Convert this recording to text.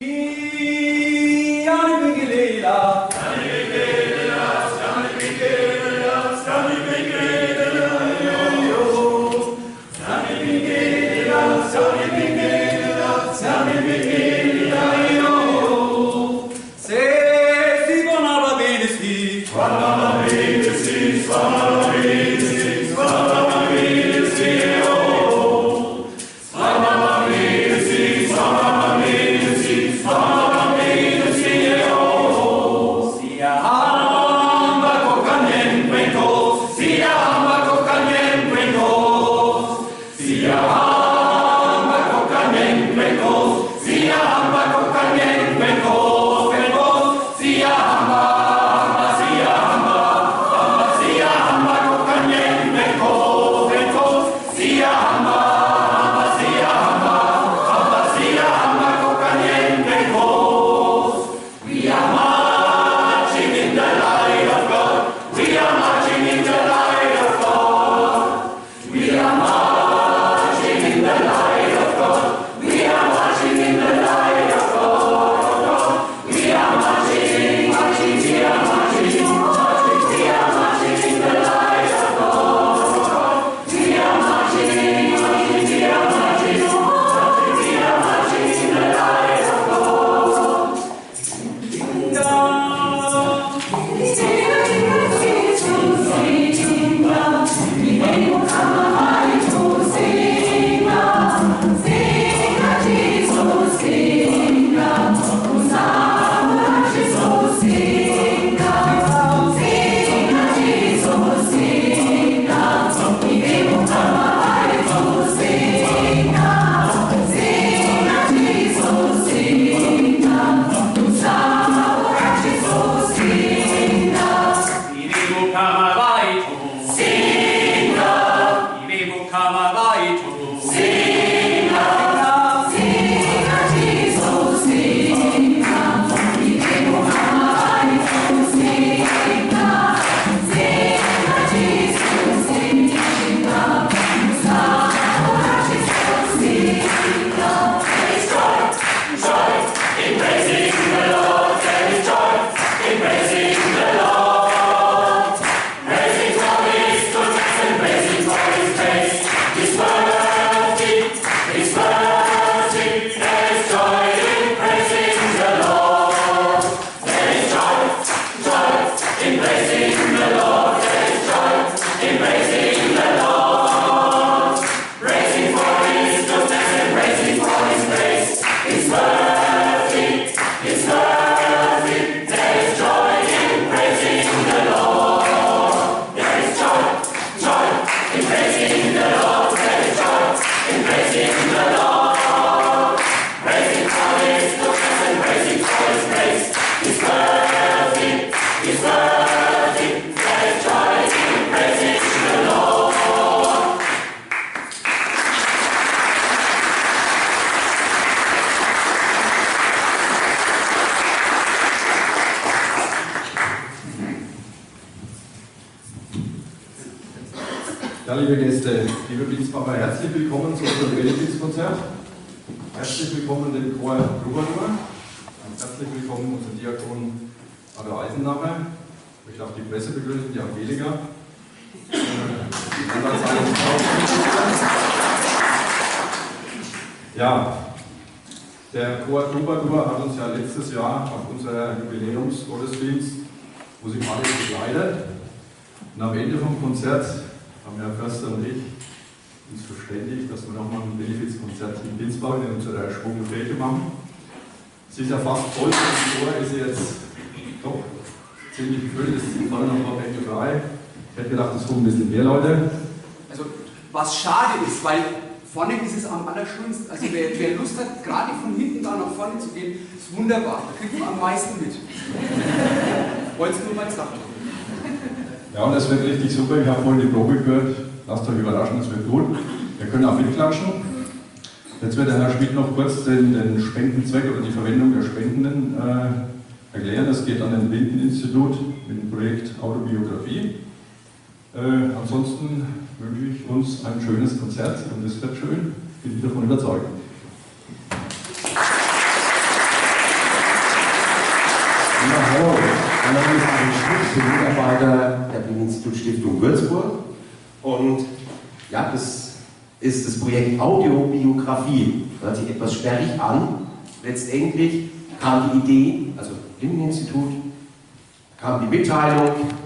Ja, liebe Gäste, liebe Dienstmacher, herzlich willkommen zu unserem Benefizkonzert. Herzlich willkommen dem Chor Troubadour. Herzlich willkommen unser Diakon Ada Eisennacher. Ich darf die Presse begrüßen, die Angelika. Ja, der Chor Troubadour hat uns ja letztes Jahr auf unserer Jubiläumsgottesdienst musikalisch begleitet. Und am Ende vom Konzert haben Herr Förster und ich uns verständigt, dass wir nochmal ein Benefizkonzert in Binsbach in unserer schwungenen Kirche machen. Es ist ja fast voll, das Chor ist jetzt doch ziemlich gefüllt, es sind vorne noch ein paar Bänke frei. Ich hätte gedacht, es kommen ein bisschen mehr Leute. Also, was schade ist, weil vorne ist es am allerschönsten. Also, wer Lust hat, gerade von hinten da nach vorne zu gehen, ist wunderbar. Da kriegt man am meisten mit. Wolltest du nur mal sagen? Ja, und es wird richtig super. Ich habe vorhin die Probe gehört. Lasst euch überraschen, es wird gut. Wir können auch mitklatschen. Jetzt wird der Herr Schmidt noch kurz den Spendenzweck oder die Verwendung der Spendenden erklären. Das geht an den Blindeninstitut mit dem Projekt Autobiografie. Ansonsten wünsche ich uns ein schönes Konzert und es wird schön. Bin ich davon überzeugt. Ich bin Mitarbeiter der Blindeninstitut-Stiftung Würzburg und ja, das ist das Projekt Audiobiografie. Hört sich etwas sperrig an. Letztendlich kam die Idee, also Blindeninstitut, kam die Mitteilung,